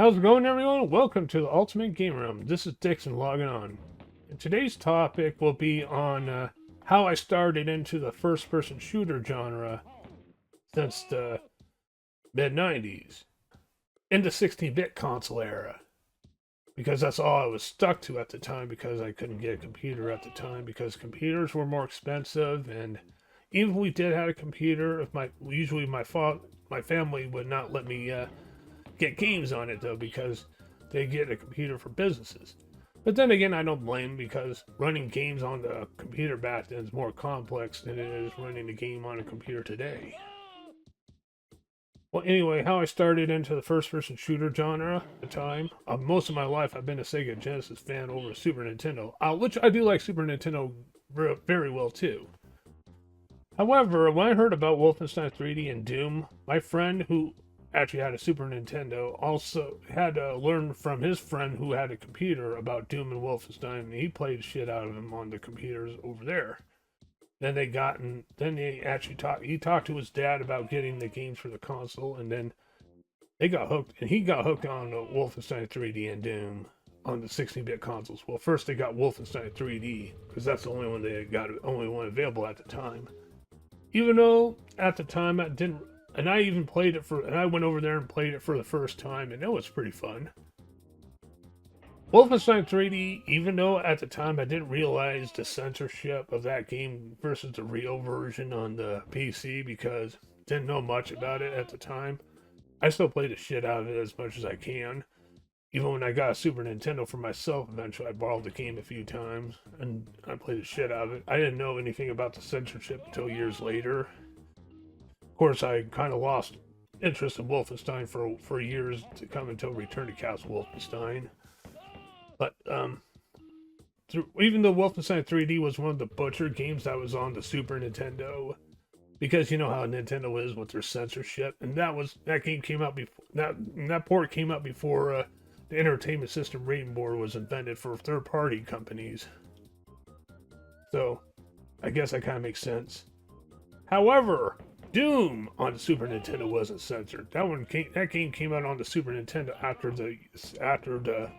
How's it going, everyone? Welcome to the Ultimate Game Room. This is Dixon logging on. And today's topic will be on how I started into the first-person shooter genre since the mid-90s, in the 16-bit console era. Because that's all I was stuck to at the time, because I couldn't get a computer at the time, because computers were more expensive, and even if we did have a computer, usually my family would not let me get games on it, though, because they get a computer for businesses. But then again, I don't blame them, because running games on the computer back then is more complex than it is running a game on a computer today. Well, anyway, how I started into the first-person shooter genre at the time. Most of my life, I've been a Sega Genesis fan over Super Nintendo, which I do like Super Nintendo very well, too. However, when I heard about Wolfenstein 3D and Doom, my friend who actually had a Super Nintendo also had to learn from his friend who had a computer about Doom and Wolfenstein, and he played the shit out of them on the computers over there. Then he talked to his dad about getting the games for the console, and then they got hooked, and he got hooked on Wolfenstein 3D and Doom on the 16-bit consoles. Well, first they got Wolfenstein 3D, because that's the only one available at the time. Even though at the time I went over there and played it for the first time, and it was pretty fun. Wolfenstein 3D, even though at the time I didn't realize the censorship of that game versus the real version on the PC, because I didn't know much about it at the time, I still played the shit out of it as much as I can. Even when I got a Super Nintendo for myself, eventually I borrowed the game a few times, and I played the shit out of it. I didn't know anything about the censorship until years later. Of course, I kind of lost interest in Wolfenstein for years to come until Return to Castle Wolfenstein. But even though Wolfenstein 3D was one of the butchered games that was on the Super Nintendo, because you know how Nintendo is with their censorship, and that game came out before that port came out before the entertainment system rating board was invented for third-party companies. So I guess that kind of makes sense. However, Doom on the Super Nintendo wasn't censored. That game came out on the Super Nintendo after the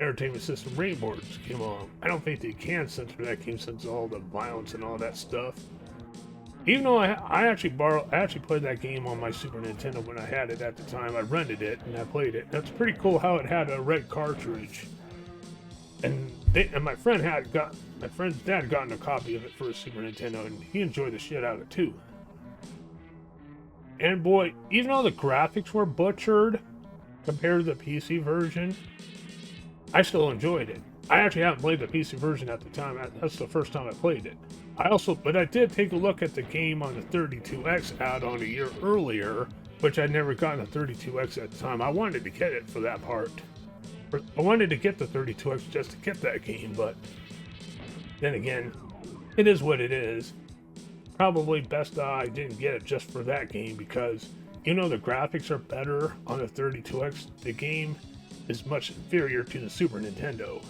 entertainment system rating boards came on. I don't think they can censor that game since all the violence and all that stuff. Even though I actually played that game on my Super Nintendo when I had it at the time. I rented it and I played it. That's pretty cool how it had a red cartridge. And my friend's dad had gotten a copy of it for his Super Nintendo, and he enjoyed the shit out of it too. And boy, even though the graphics were butchered compared to the PC version, I still enjoyed it. I actually haven't played the PC version at the time. That's the first time I played it. But I did take a look at the game on the 32X add-on a year earlier, which I'd never gotten a 32X at the time. I wanted to get it for that part. I wanted to get the 32X just to get that game, but then again, it is what it is. Probably best I didn't get it just for that game, because the graphics are better on the 32X. The game is much inferior to the Super Nintendo.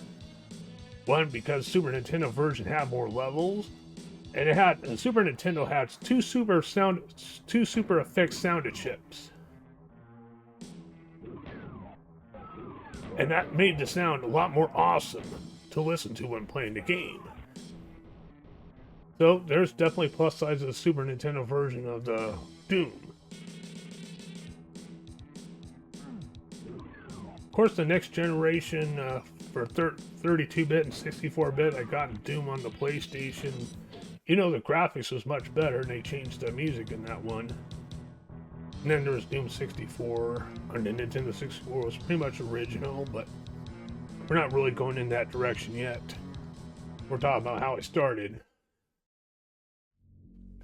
One, because Super Nintendo version had more levels, and the Super Nintendo had two super effects sound chips, and that made the sound a lot more awesome to listen to when playing the game. So there's definitely plus sides of the Super Nintendo version of the Doom. Of course, the next generation for 32-bit and 64-bit, I got Doom on the PlayStation. The graphics was much better, and they changed the music in that one. And then there was Doom 64 on the Nintendo 64. It was pretty much original, but we're not really going in that direction yet. We're talking about how I started.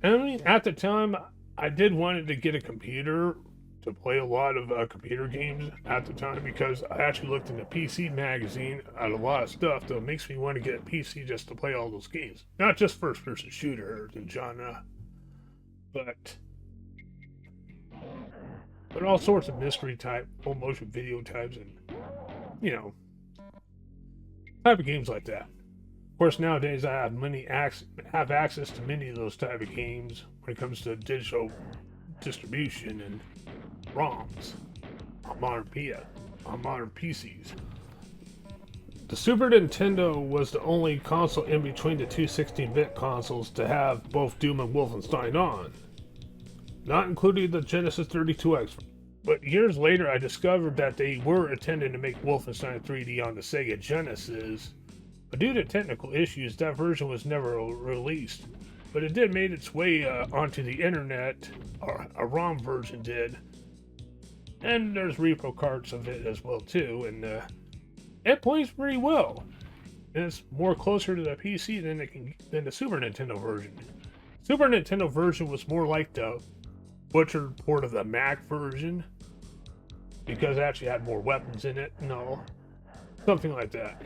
And at the time, I did wanted to get a computer to play a lot of computer games at the time, because I actually looked in the PC magazine at a lot of stuff that makes me want to get a PC just to play all those games. Not just first-person shooters and genre, but all sorts of mystery type, full motion video types, and type of games like that. Of course, nowadays I have access to many of those type of games when it comes to digital distribution and ROMs on modern PS. on modern PCs. The Super Nintendo was the only console in between the two 16-bit consoles to have both Doom and Wolfenstein on, not including the Genesis 32X. But years later, I discovered that they were intending to make Wolfenstein 3D on the Sega Genesis, but due to technical issues, that version was never released. But it did make its way onto the internet, or a ROM version did, and there's repo carts of it as well too, and it plays pretty well. And it's more closer to the PC than the Super Nintendo version. Super Nintendo version was more like the butchered port of the Mac version, because it actually had more weapons in it and all. Something like that.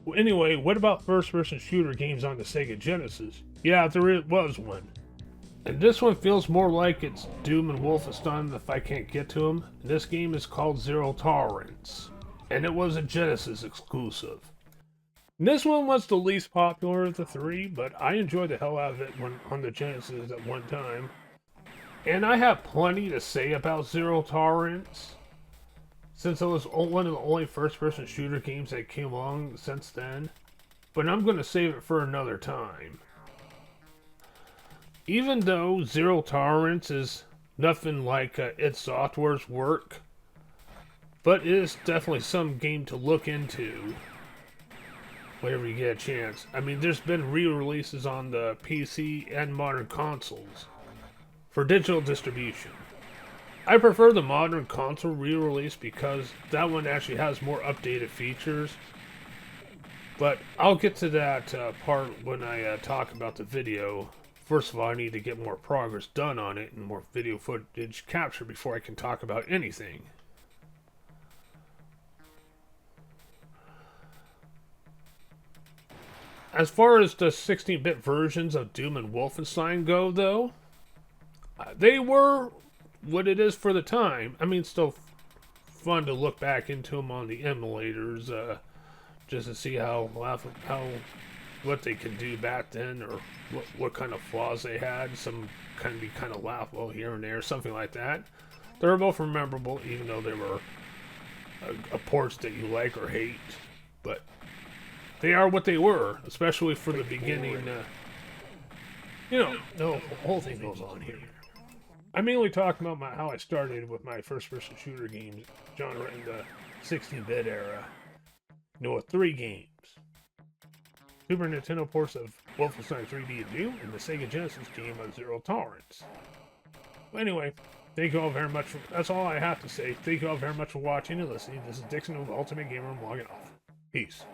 Well, anyway, what about first-person shooter games on the Sega Genesis? Yeah, there was one. And this one feels more like it's Doom and Wolfenstein if I can't get to them. This game is called Zero Tolerance, and it was a Genesis exclusive. And this one was the least popular of the three, but I enjoyed the hell out of it on the Genesis at one time. And I have plenty to say about Zero Tolerance, since it was one of the only first-person shooter games that came along since then. But I'm going to save it for another time. Even though Zero Tolerance is nothing like id Software's work, but it is definitely some game to look into whenever you get a chance. I mean, there's been re-releases on the PC and modern consoles for digital distribution. I prefer the modern console re-release because that one actually has more updated features. But I'll get to that part when I talk about the video. First of all, I need to get more progress done on it and more video footage captured before I can talk about anything. As far as the 16-bit versions of Doom and Wolfenstein go, though, they were what it is for the time. I mean, still fun to look back into them on the emulators, just to see what they could do back then, or what kind of flaws they had. Some can be kind of laughable here and there, something like that. They were both memorable, even though they were ports that you like or hate. But they are what they were, especially for the beginning. The whole thing goes on here. I'm mainly talking about how I started with my first-person shooter games genre in the 16-bit era. With 3 games. Super Nintendo ports of Wolfenstein 3D and Doom, and the Sega Genesis game of Zero Tolerance. Well, anyway, thank you all very much. That's all I have to say. Thank you all very much for watching and listening. This is Dixon of Ultimate Gamer. I'm logging off. Peace.